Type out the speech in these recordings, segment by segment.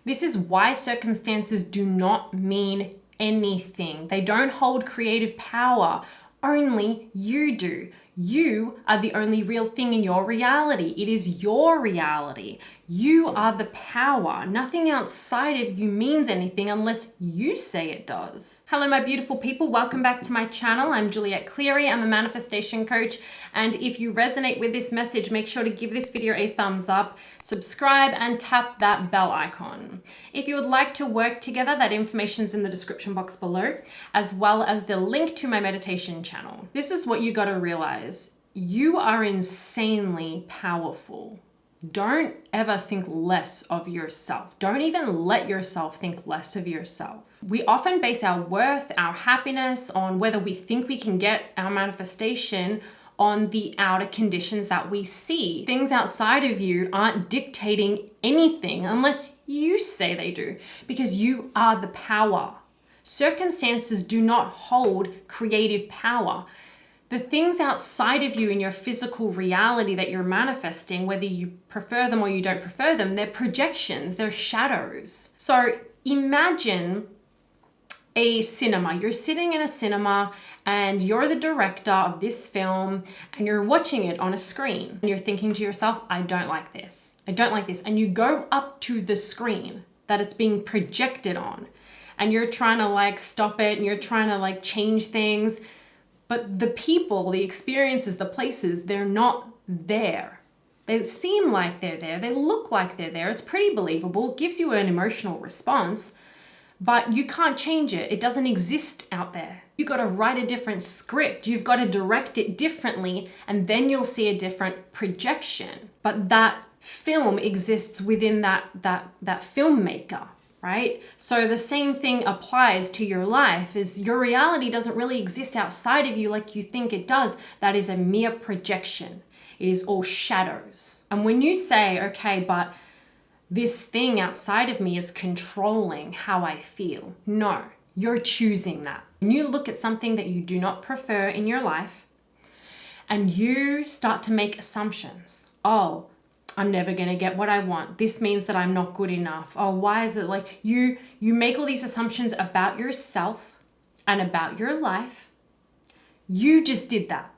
This is why circumstances do not mean anything. They don't hold creative power. Only you do. You are the only real thing in your reality. It is your reality. You are the power. Nothing outside of you means anything unless you say it does. Hello, my beautiful people. Welcome back to my channel. I'm Juliette Cleary. I'm a manifestation coach. And if you resonate with this message, make sure to give this video a thumbs up, subscribe, and tap that bell icon. If you would like to work together, that information's in the description box below, as well as the link to my meditation channel. This is what you got to realize. You are insanely powerful. Don't ever think less of yourself. Don't even let yourself think less of yourself. We often base our worth, our happiness on whether we think we can get our manifestation on the outer conditions that we see. Things outside of you aren't dictating anything unless you say they do, because you are the power. Circumstances do not hold creative power. The things outside of you in your physical reality that you're manifesting, whether you prefer them or you don't prefer them, they're projections, they're shadows. So imagine a cinema. You're sitting in a cinema and you're the director of this film and you're watching it on a screen. And you're thinking to yourself, I don't like this. I don't like this. And you go up to the screen that it's being projected on and you're trying to stop it and you're trying to change things. But the people, the experiences, the places, they're not there. They seem like they're there. They look like they're there. It's pretty believable. It gives you an emotional response, but you can't change it. It doesn't exist out there. You got to write a different script. You've got to direct it differently, and then you'll see a different projection. But that film exists within that filmmaker. Right? So the same thing applies to your life. Is your reality doesn't really exist outside of you like you think it does. That is a mere projection. It is all shadows. And when you say, okay, but this thing outside of me is controlling how I feel. No, you're choosing that. When you look at something that you do not prefer in your life and you start to make assumptions. Oh, I'm never going to get what I want. This means that I'm not good enough. Oh, why is it you make all these assumptions about yourself and about your life. You just did that.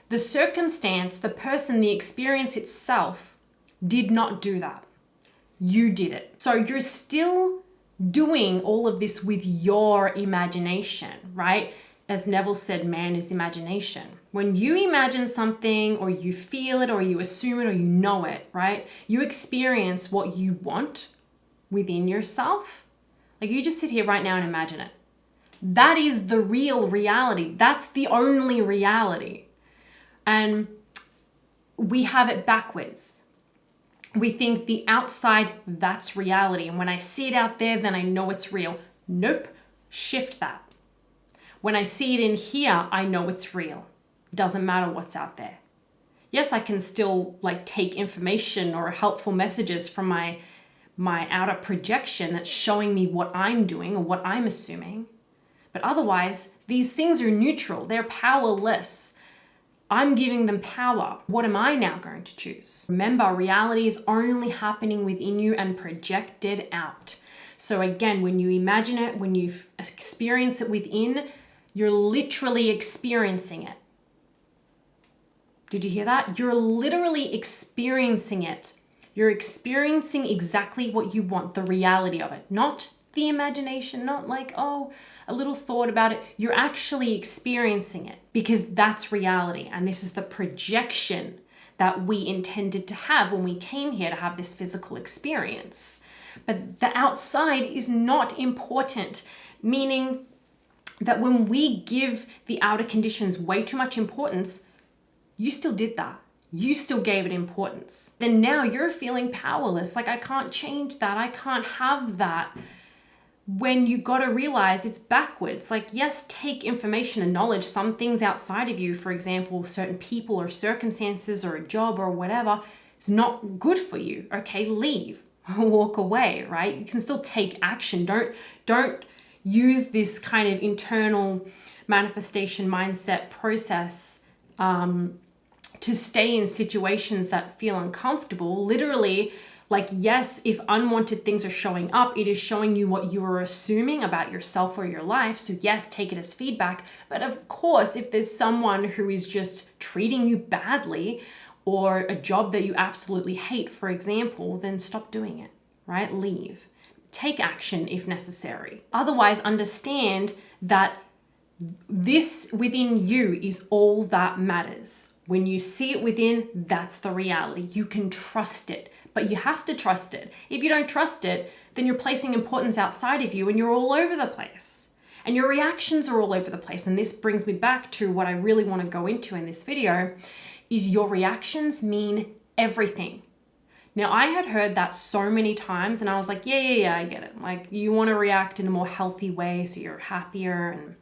The circumstance, the person, the experience itself did not do that. You did it. So you're still doing all of this with your imagination, right? As Neville said, man is imagination. When you imagine something or you feel it or you assume it or you know it, right? You experience what you want within yourself. You just sit here right now and imagine it. That is the real reality. That's the only reality. And we have it backwards. We think the outside, that's reality. And when I see it out there, then I know it's real. Nope, shift that. When I see it in here, I know it's real. Doesn't matter what's out there. Yes, I can still take information or helpful messages from my outer projection that's showing me what I'm doing or what I'm assuming. But otherwise, these things are neutral. They're powerless. I'm giving them power. What am I now going to choose? Remember, reality is only happening within you and projected out. So again, when you imagine it, when you experience it within, you're literally experiencing it. Did you hear that? You're literally experiencing it. You're experiencing exactly what you want, the reality of it, not the imagination, not a little thought about it. You're actually experiencing it because that's reality. And this is the projection that we intended to have when we came here to have this physical experience. But the outside is not important, meaning that when we give the outer conditions way too much importance, you still did that. You still gave it importance. Then now you're feeling powerless. I can't change that. I can't have that. When you got to realize it's backwards. Yes, take information and knowledge. Some things outside of you, for example, certain people or circumstances or a job or whatever, is not good for you. Okay, leave. Walk away, right? You can still take action. Don't use this kind of internal manifestation mindset process to stay in situations that feel uncomfortable. Literally, Like, yes, if unwanted things are showing up, it is showing you what you are assuming about yourself or your life. So yes, take it as feedback. But of course, if there's someone who is just treating you badly, or a job that you absolutely hate, for example, then stop doing it, right? Leave. Take action if necessary. Otherwise, understand that this within you is all that matters. When you see it within, that's the reality. You can trust it, but you have to trust it. If you don't trust it, then you're placing importance outside of you and you're all over the place. And your reactions are all over the place. And this brings me back to what I really want to go into in this video, is your reactions mean everything. Now, I had heard that so many times and I was like, yeah, I get it. Like, you want to react in a more healthy way so you're happier and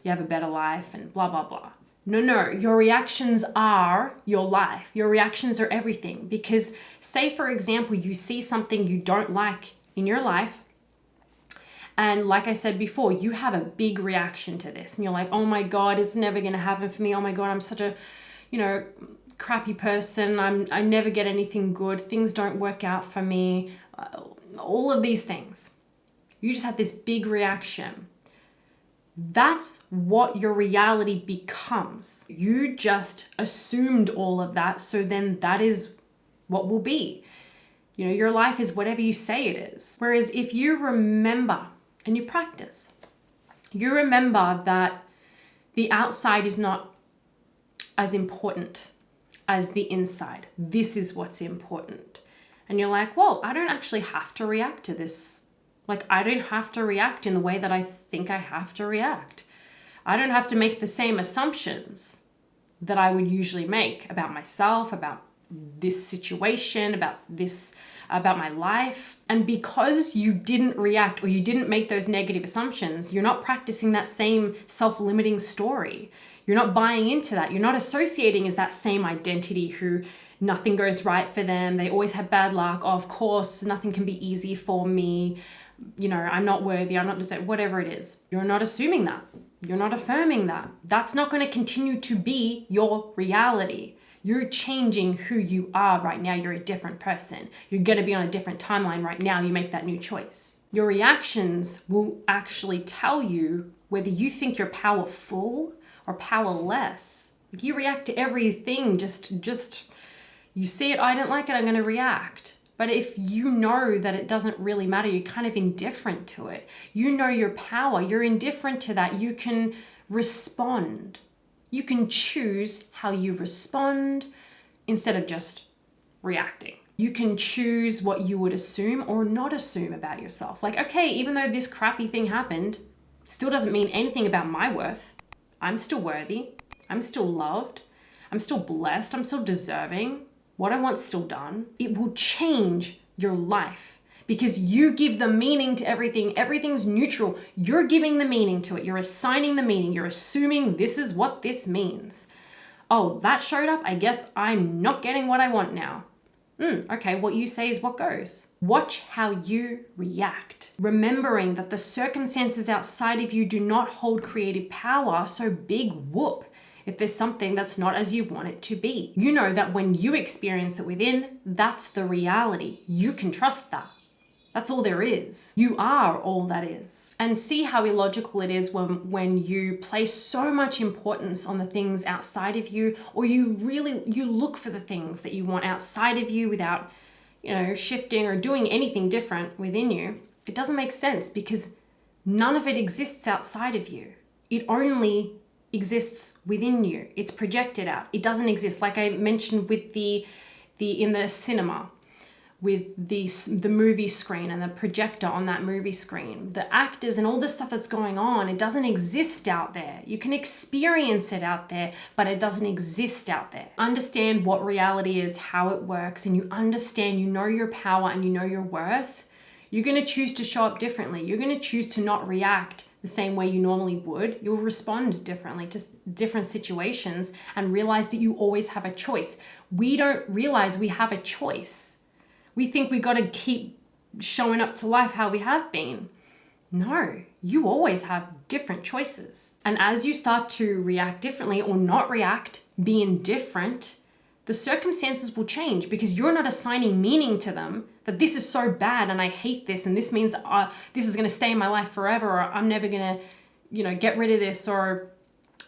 you have a better life and blah, blah, blah. No, your reactions are your life. Your reactions are everything. Because say, for example, you see something you don't like in your life, and like I said before, you have a big reaction to this and you're like, oh my God, it's never going to happen for me. Oh my God, I'm such a, crappy person. I never get anything good. Things don't work out for me. All of these things. You just had this big reaction. That's what your reality becomes. You just assumed all of that. So then that is what will be. Your life is whatever you say it is. Whereas if you remember and you practice, you remember that the outside is not as important as the inside. This is what's important. And you're like, well, I don't actually have to react to this. Like, I don't have to react in the way that I think I have to react. I don't have to make the same assumptions that I would usually make about myself, about this situation, about my life. And because you didn't react or you didn't make those negative assumptions, you're not practicing that same self-limiting story. You're not buying into that. You're not associating as that same identity who nothing goes right for them. They always have bad luck. Oh, of course, nothing can be easy for me. I'm not worthy. I'm not deserving, whatever it is. You're not assuming that. You're not affirming that. That's not going to continue to be your reality. You're changing who you are right now. You're a different person. You're going to be on a different timeline right now. You make that new choice. Your reactions will actually tell you whether you think you're powerful or powerless. If you react to everything, just you see it, I don't like it, I'm going to react. But if you know that it doesn't really matter, you're kind of indifferent to it. You know your power, you're indifferent to that. You can respond. You can choose how you respond instead of just reacting. You can choose what you would assume or not assume about yourself. Like, okay, even though this crappy thing happened, still doesn't mean anything about my worth. I'm still worthy. I'm still loved. I'm still blessed. I'm still deserving. What I want's still done. It will change your life because you give the meaning to everything. Everything's neutral. You're giving the meaning to it. You're assigning the meaning. You're assuming this is what this means. Oh, that showed up. I guess I'm not getting what I want now. Okay, what you say is what goes. Watch how you react. Remembering that the circumstances outside of you do not hold creative power, so big whoop if there's something that's not as you want it to be. You know that when you experience it within, that's the reality. You can trust that. That's all there is. You are all that is. And see how illogical it is when you place so much importance on the things outside of you, or you look for the things that you want outside of you without, shifting or doing anything different within you. It doesn't make sense because none of it exists outside of you. It only exists within you. It's projected out. It doesn't exist. Like I mentioned with in the cinema, with the movie screen and the projector on that movie screen, the actors and all the stuff that's going on, it doesn't exist out there. You can experience it out there, but it doesn't exist out there. Understand what reality is, how it works, and you know your power and you know your worth. You're going to choose to show up differently. You're going to choose to not react the same way you normally would. You'll respond differently to different situations and realize that you always have a choice. We don't realize we have a choice. We think we got to keep showing up to life how we have been. No, you always have different choices. And as you start to react differently or not react, be indifferent, the circumstances will change because you're not assigning meaning to them that this is so bad and I hate this and this means this is going to stay in my life forever, or I'm never going to, get rid of this, or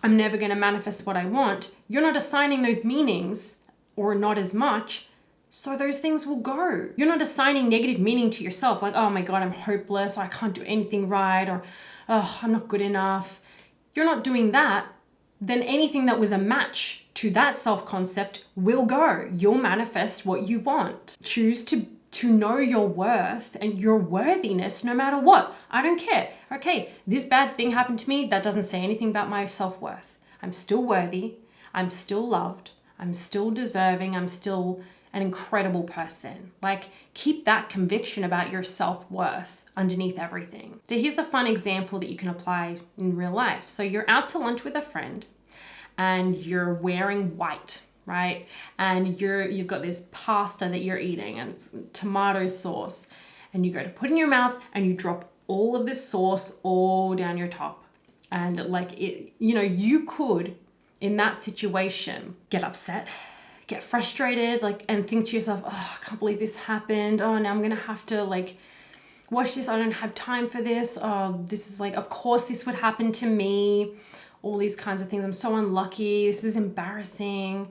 I'm never going to manifest what I want. You're not assigning those meanings, or not as much, so those things will go. You're not assigning negative meaning to yourself, like, oh my God, I'm hopeless, or I can't do anything right, or oh, I'm not good enough. You're not doing that. Then anything that was a match to that self-concept will go. You'll manifest what you want. Choose to know your worth and your worthiness no matter what. I don't care. Okay, this bad thing happened to me. That doesn't say anything about my self-worth. I'm still worthy. I'm still loved. I'm still deserving. I'm still an incredible person. Like, keep that conviction about your self-worth underneath everything. So here's a fun example that you can apply in real life. So you're out to lunch with a friend and you're wearing white, right? And you've got this pasta that you're eating and it's tomato sauce, and you go to put in your mouth and you drop all of this sauce all down your top. And like it, you could, in that situation, get upset, get frustrated, and think to yourself, oh, I can't believe this happened. Oh, now I'm gonna have to wash this. I don't have time for this. Oh, this is of course this would happen to me. All these kinds of things. I'm so unlucky. This is embarrassing.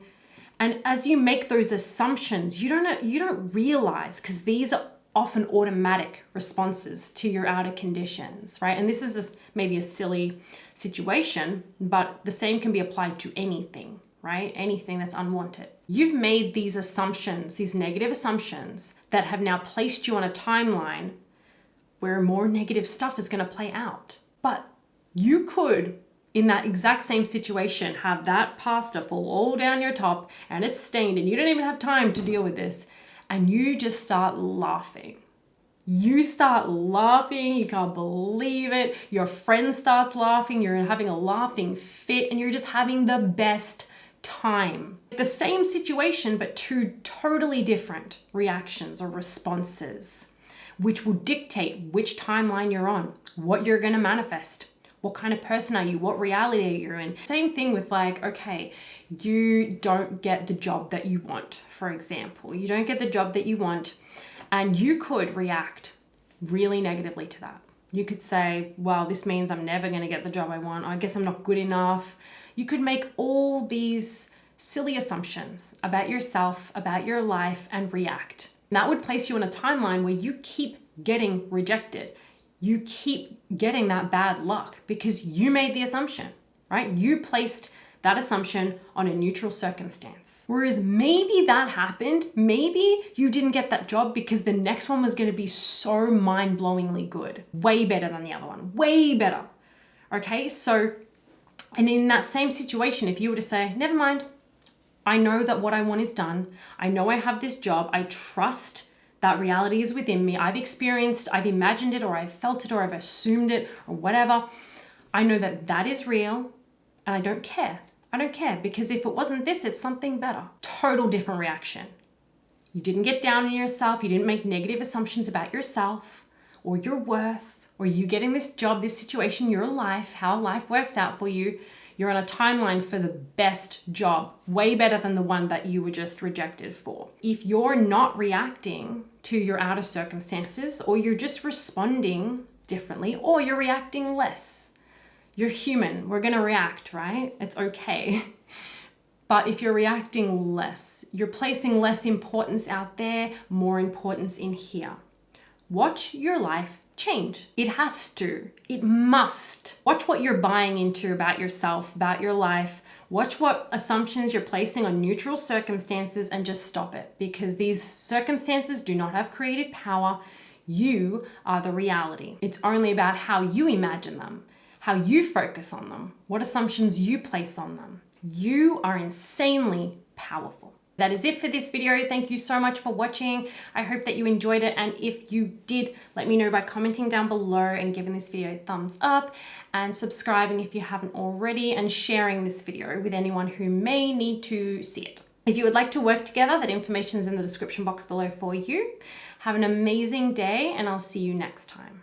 And as you make those assumptions, you don't realize, because these are often automatic responses to your outer conditions, right? And this is maybe a silly situation, but the same can be applied to anything, right? Anything that's unwanted. You've made these assumptions, these negative assumptions that have now placed you on a timeline where more negative stuff is going to play out. But you could, in that exact same situation, have that pasta fall all down your top and it's stained and you don't even have time to deal with this, and you just start laughing. You start laughing, you can't believe it. Your friend starts laughing, you're having a laughing fit, and you're just having the best time. The same situation, but two totally different reactions or responses, which will dictate which timeline you're on, what you're going to manifest. What kind of person are you? What reality are you in? Same thing with okay, you don't get the job that you want, for example. You don't get the job that you want, and you could react really negatively to that. You could say, well, this means I'm never going to get the job I want. I guess I'm not good enough. You could make all these silly assumptions about yourself, about your life, and react. And that would place you on a timeline where you keep getting rejected. You keep getting that bad luck because you made the assumption, right? You placed that assumption on a neutral circumstance. Whereas maybe that happened, maybe you didn't get that job because the next one was going to be so mind-blowingly good, way better than the other one, way better. Okay, so, and in that same situation, if you were to say, never mind, I know that what I want is done. I know I have this job. I trust that reality is within me. I've experienced, I've imagined it, or I've felt it, or I've assumed it, or whatever. I know that that is real, and I don't care. I don't care, because if it wasn't this, it's something better. Total different reaction. You didn't get down on yourself. You didn't make negative assumptions about yourself or your worth, or you getting this job, this situation, your life, how life works out for you. You're on a timeline for the best job, way better than the one that you were just rejected for. If you're not reacting to your outer circumstances, or you're just responding differently, or you're reacting less, you're human. We're going to react, right? It's okay. But if you're reacting less, you're placing less importance out there, more importance in here. Watch your life change. It has to. It must. Watch what you're buying into about yourself, about your life. Watch what assumptions you're placing on neutral circumstances, and just stop it, because these circumstances do not have creative power. You are the reality. It's only about how you imagine them, how you focus on them, what assumptions you place on them. You are insanely powerful. That is it for this video. Thank you so much for watching. I hope that you enjoyed it. And if you did, let me know by commenting down below and giving this video a thumbs up, and subscribing if you haven't already, and sharing this video with anyone who may need to see it. If you would like to work together, that information is in the description box below for you. Have an amazing day, and I'll see you next time.